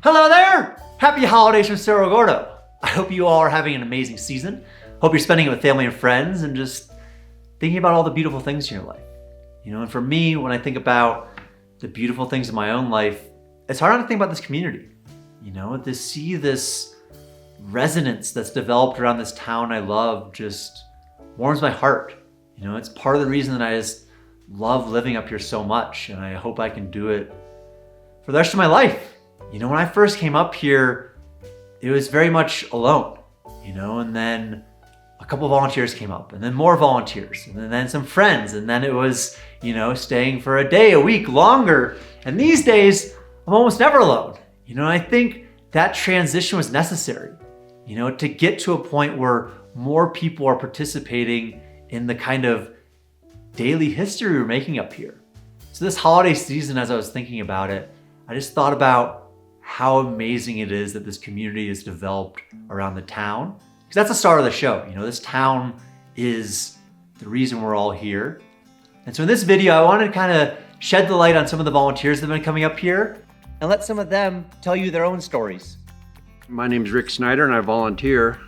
Hello there! Happy holidays from Cerro Gordo. I hope you all are having an amazing season. Hope you're spending it with family and friends and just thinking about all the beautiful things in your life. You know, and for me, when I think about the beautiful things in my own life, it's hard not to think about this community. You know, to see this resonance that's developed around this town I love just warms my heart. You know, it's part of the reason that I just love living up here so much, and I hope I can do it for the rest of my life. You know, when I first came up here, it was very much alone, you know, and then a couple volunteers came up, and then more volunteers, and then some friends, and then it was, you know, staying for a day, a week, longer. And these days, I'm almost never alone. You know, and I think that transition was necessary, you know, to get to a point where more people are participating in the kind of daily history we're making up here. So this holiday season, as I was thinking about it, I just thought about how amazing it is that this community is developed around the town. Because that's the star of the show. You know, this town is the reason we're all here. And so in this video, I wanted to kind of shed the light on some of the volunteers that have been coming up here and let some of them tell you their own stories. My name is Rick Snyder and I volunteer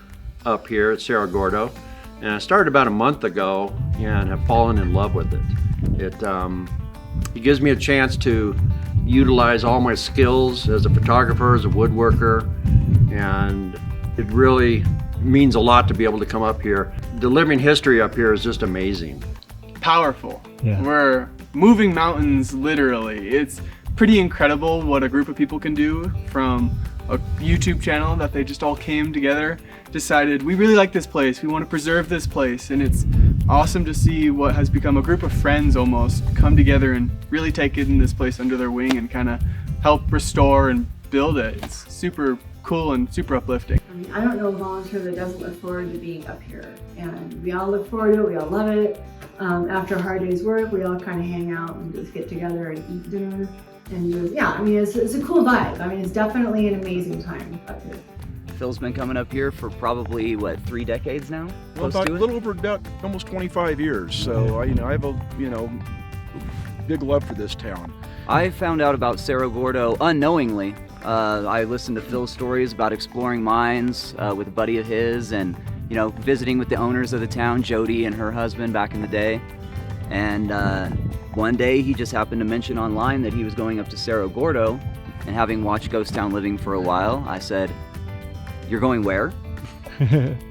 up here at Cerro Gordo. And I started about a month ago and have fallen in love with it. It gives me a chance to utilize all my skills as a photographer, as a woodworker, and it really means a lot to be able to come up here. The living history up here is just amazing. Powerful. Yeah. We're moving mountains, literally. It's pretty incredible what a group of people can do from a YouTube channel that they just all came together, decided we really like this place, we want to preserve this place, and it's awesome to see what has become a group of friends almost come together and really take in this place under their wing and kind of help restore and build it. It's super cool and super uplifting. I mean, I don't know a volunteer that doesn't look forward to being up here, and we all look forward to it, we all love it. After a hard day's work, we all kind of hang out and just get together and eat dinner. And just, yeah, I mean, it's a cool vibe. I mean, it's definitely an amazing time up here. Phil's been coming up here for probably, what, 3 decades now? Well, about a little over almost 25 years. So, I have a, big love for this town. I found out about Cerro Gordo unknowingly. I listened to Phil's stories about exploring mines with a buddy of his and, visiting with the owners of the town, Jody and her husband back in the day. And one day he just happened to mention online that he was going up to Cerro Gordo, and having watched Ghost Town Living for a while, I said, "You're going where?"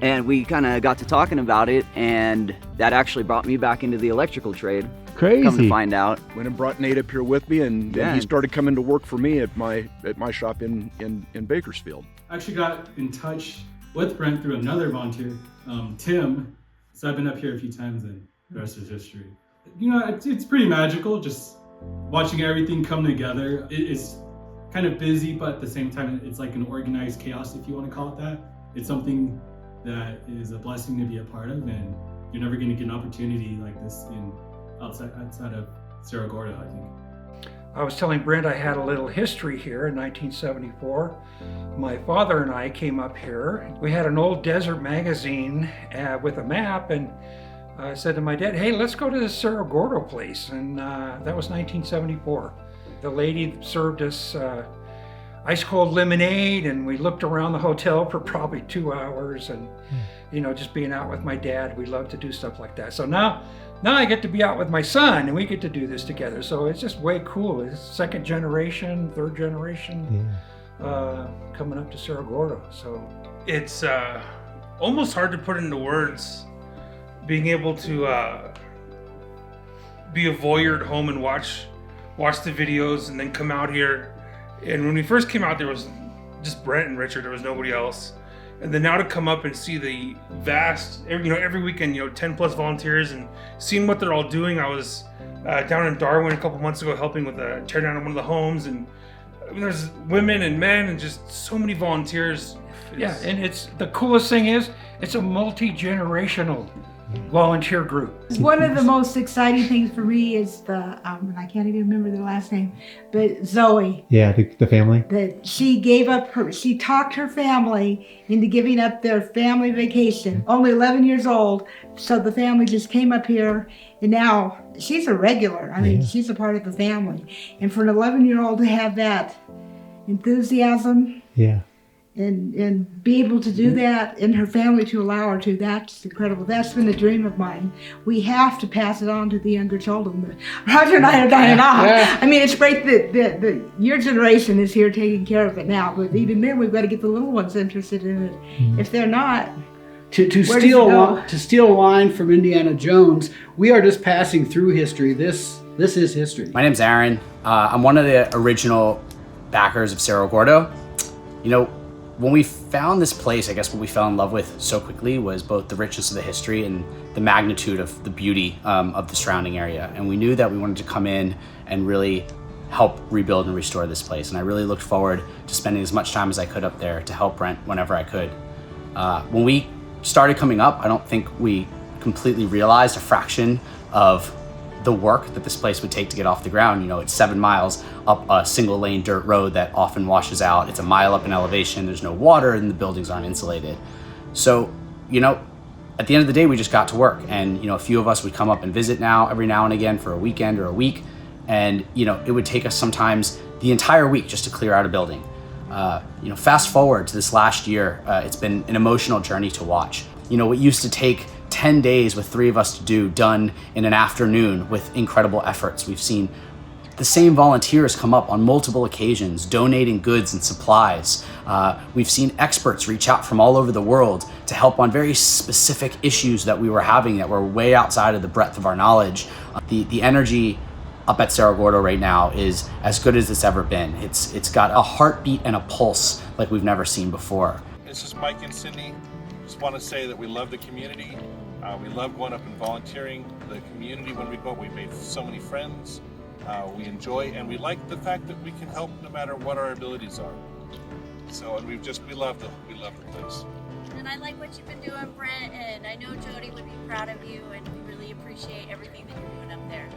And we kind of got to talking about it, and that actually brought me back into the electrical trade. Crazy. Come to find out. Went and brought Nate up here with me, and he started coming to work for me at my shop in Bakersfield. I actually got in touch with Brent through another volunteer, Tim. So I've been up here a few times, and the rest is history. It's pretty magical just watching everything come together. It's kind of busy, but at the same time, it's like an organized chaos, if you want to call it that. It's something that is a blessing to be a part of, and you're never going to get an opportunity like this outside of Cerro Gordo, I think. I was telling Brent I had a little history here in 1974. My father and I came up here. We had an old desert magazine with a map, and I said to my dad, "Hey, let's go to the Cerro Gordo place." And that was 1974. The lady served us ice cold lemonade, and we looked around the hotel for probably 2 hours. And just being out with my dad, we love to do stuff like that. So now I get to be out with my son, and we get to do this together. So it's just way cool. It's second generation, third generation coming up to Cerro Gordo. So it's almost hard to put into words. Being able to be a voyeur at home and watch the videos, and then come out here. And when we first came out, there was just Brent and Richard. There was nobody else. And then now to come up and see the vast, every weekend, 10 plus volunteers, and seeing what they're all doing. I was down in Darwin a couple months ago helping with a tear down of one of the homes, and there's women and men and just so many volunteers. Yeah, and the coolest thing is it's a multi-generational volunteer group. One of the most exciting things for me is the, I can't even remember the last name, but Zoe. Yeah, the family. That she talked her family into giving up their family vacation. Only 11 years old, so the family just came up here, and now she's a regular. I mean, she's a part of the family. And for an 11-year-old to have that, enthusiasm, Yeah. and be able to do that, and her family to allow her to. That's incredible. That's been a dream of mine. We have to pass it on to the younger children. Roger and I are dying off. I mean, it's great that your generation is here taking care of it now, but even then we've got to get the little ones interested in it. If they're not, To steal a line from Indiana Jones, we are just passing through history. This is history. My name's Aaron. I'm one of the original backers of Cerro Gordo. You know, when we found this place, I guess what we fell in love with so quickly was both the richness of the history and the magnitude of the beauty of the surrounding area. And we knew that we wanted to come in and really help rebuild and restore this place. And I really looked forward to spending as much time as I could up there to help Brent whenever I could. When we started coming up, I don't think we completely realized a fraction of the work that this place would take to get off the ground. You know, it's 7 miles up a single lane dirt road that often washes out. It's a mile up in elevation. There's no water and the buildings aren't insulated. So, you know, at the end of the day, we just got to work. And, you know, a few of us would come up and visit every now and again for a weekend or a week. And, you know, it would take us sometimes the entire week just to clear out a building. You know, fast forward to this last year, it's been an emotional journey to watch. You know, what used to take 10 days with 3 of us to do, done in an afternoon with incredible efforts. We've seen the same volunteers come up on multiple occasions, donating goods and supplies. We've seen experts reach out from all over the world to help on very specific issues that we were having that were way outside of the breadth of our knowledge. The energy up at Cerro Gordo right now is as good as it's ever been. It's got a heartbeat and a pulse like we've never seen before. This is Mike and Cindy. Just want to say that we love the community. We love going up and volunteering. The community, when we go, we've made so many friends. We enjoy, and we like the fact that we can help no matter what our abilities are. So, and we love the place. And I like what you've been doing, Brent, and I know Jody would be proud of you, and we really appreciate everything that you're doing up there.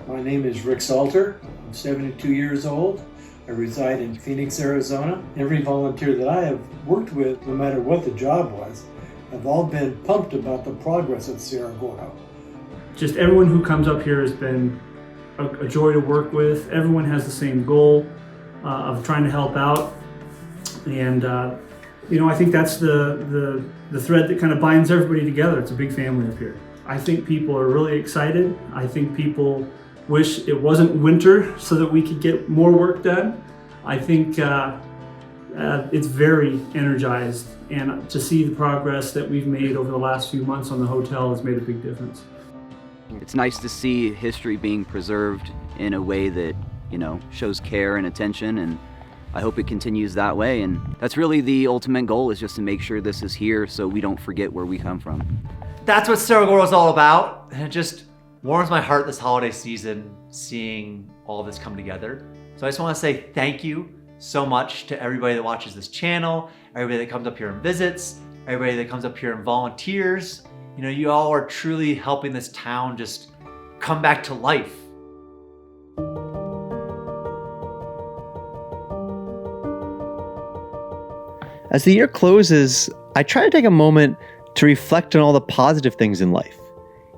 My name is Rick Salter. I'm 72 years old. I reside in Phoenix, Arizona. Every volunteer that I have worked with, no matter what the job was, have all been pumped about the progress at Cerro Gordo. Just everyone who comes up here has been a joy to work with. Everyone has the same goal of trying to help out. And you know, I think that's the thread that kind of binds everybody together. It's a big family up here. I think people are really excited. I think people wish it wasn't winter so that we could get more work done. I think it's very energized, and to see the progress that we've made over the last few months on the hotel has made a big difference. It's nice to see history being preserved in a way that, you know, shows care and attention, and I hope it continues that way. And that's really the ultimate goal, is just to make sure this is here so we don't forget where we come from. That's what Cerro Gordo is all about, and it just warms my heart this holiday season seeing all this come together. So I just want to say thank you so much to everybody that watches this channel, everybody that comes up here and visits, everybody that comes up here and volunteers. You know, you all are truly helping this town just come back to life. As the year closes, I try to take a moment to reflect on all the positive things in life.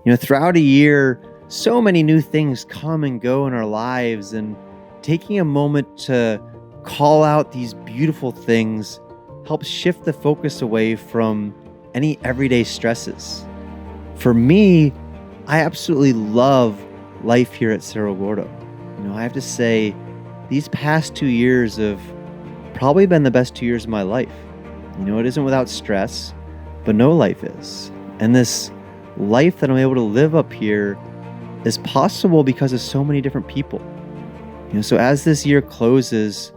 You know, throughout a year, so many new things come and go in our lives, and taking a moment to call out these beautiful things helps shift the focus away from any everyday stresses. For me, I absolutely love life here at Cerro Gordo. You know, I have to say, these past 2 years have probably been the best 2 years of my life. You know, it isn't without stress, but no life is. And this life that I'm able to live up here is possible because of so many different people. You know, so as this year closes,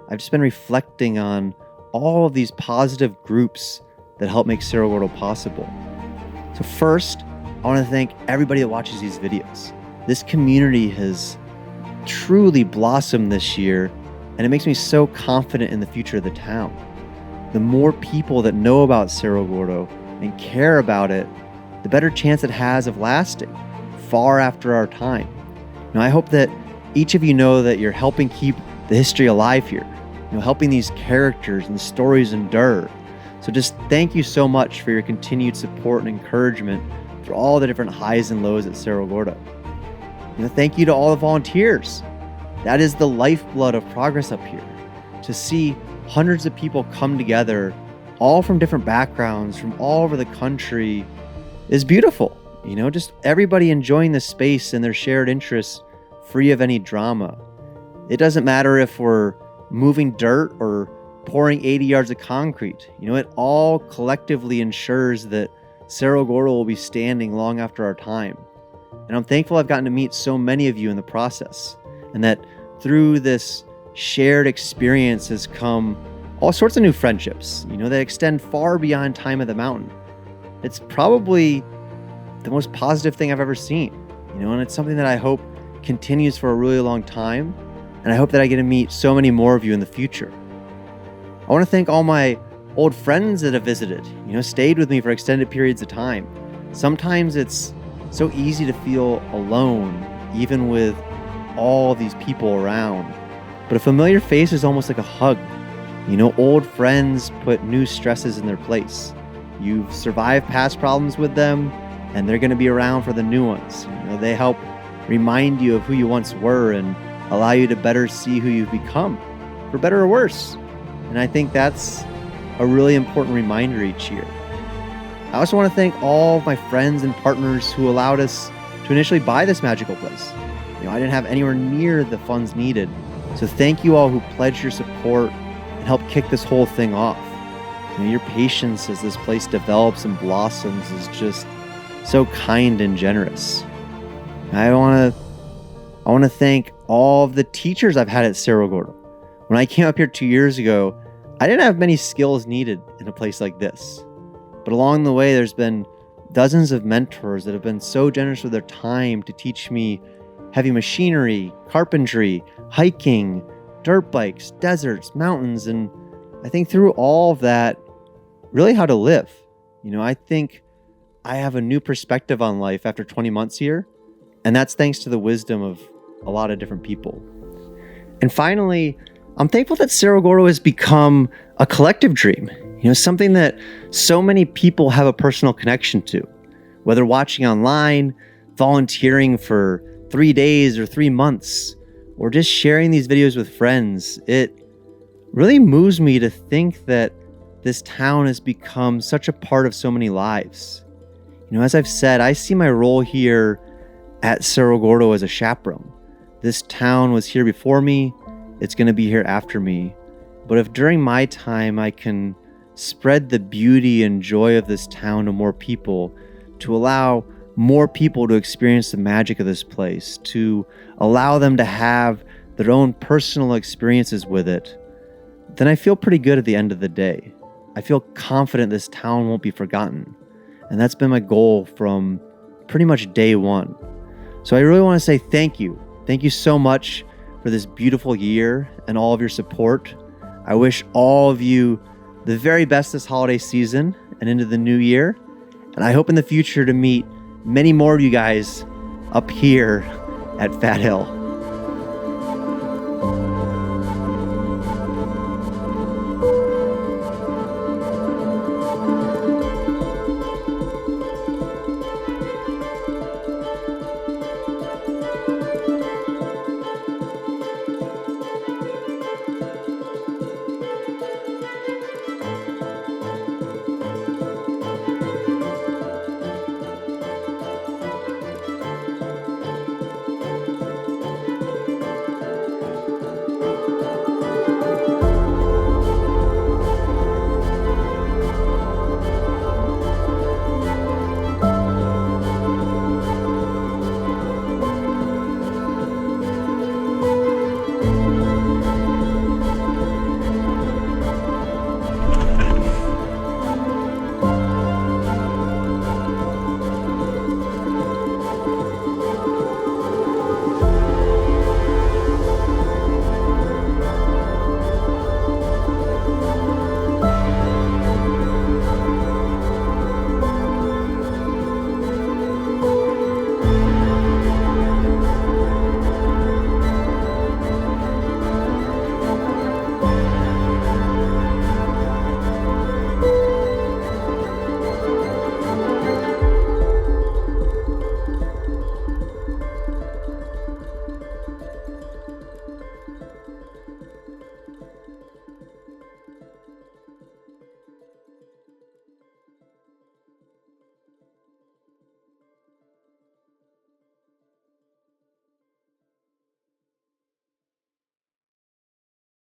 I've just been reflecting on all of these positive groups that help make Cerro Gordo possible. So first, I want to thank everybody that watches these videos. This community has truly blossomed this year, and it makes me so confident in the future of the town. The more people that know about Cerro Gordo and care about it, the better chance it has of lasting far after our time. Now, I hope that each of you know that you're helping keep the history alive here, you know, helping these characters and stories endure. So just thank you so much for your continued support and encouragement through all the different highs and lows at Cerro Gordo. You know, thank you to all the volunteers. That is the lifeblood of progress up here. to see hundreds of people come together, all from different backgrounds, from all over the country, is beautiful. You know, just everybody enjoying the space and their shared interests, free of any drama. It doesn't matter if we're moving dirt or pouring 80 yards of concrete. You know, it all collectively ensures that Cerro Gordo will be standing long after our time. And I'm thankful I've gotten to meet so many of you in the process, and that through this shared experience has come all sorts of new friendships, you know, that extend far beyond time of the mountain. It's probably the most positive thing I've ever seen, you know, and it's something that I hope continues for a really long time. And I hope that I get to meet so many more of you in the future. I want to thank all my old friends that have visited, you know, stayed with me for extended periods of time. Sometimes it's so easy to feel alone, even with all these people around. But a familiar face is almost like a hug. You know, old friends put new stresses in their place. You've survived past problems with them, and they're going to be around for the new ones. You know, they help remind you of who you once were and allow you to better see who you've become, for better or worse. And I think that's a really important reminder each year. I also want to thank all of my friends and partners who allowed us to initially buy this magical place. You know, I didn't have anywhere near the funds needed. So thank you all who pledged your support and helped kick this whole thing off. You know, your patience as this place develops and blossoms is just so kind and generous. I want to thank all of the teachers I've had at Cerro Gordo. When I came up here 2 years ago, I didn't have many skills needed in a place like this. But along the way, there's been dozens of mentors that have been so generous with their time to teach me heavy machinery, carpentry, hiking, dirt bikes, deserts, mountains, and I think through all of that, really how to live. You know, I think I have a new perspective on life after 20 months here, and that's thanks to the wisdom of a lot of different people. And finally, I'm thankful that Cerro Gordo has become a collective dream, you know, something that so many people have a personal connection to, whether watching online, volunteering for 3 days or 3 months, or just sharing these videos with friends. It really moves me to think that this town has become such a part of so many lives. You know, as I've said, I see my role here at Cerro Gordo as a chaperone. This town was here before me. It's going to be here after me. But if during my time I can spread the beauty and joy of this town to more people, to allow more people to experience the magic of this place, to allow them to have their own personal experiences with it, then I feel pretty good at the end of the day. I feel confident this town won't be forgotten. And that's been my goal from pretty much day one. So I really want to say thank you. Thank you so much for this beautiful year and all of your support. I wish all of you the very best this holiday season and into the new year. And I hope in the future to meet many more of you guys up here at Fat Hill.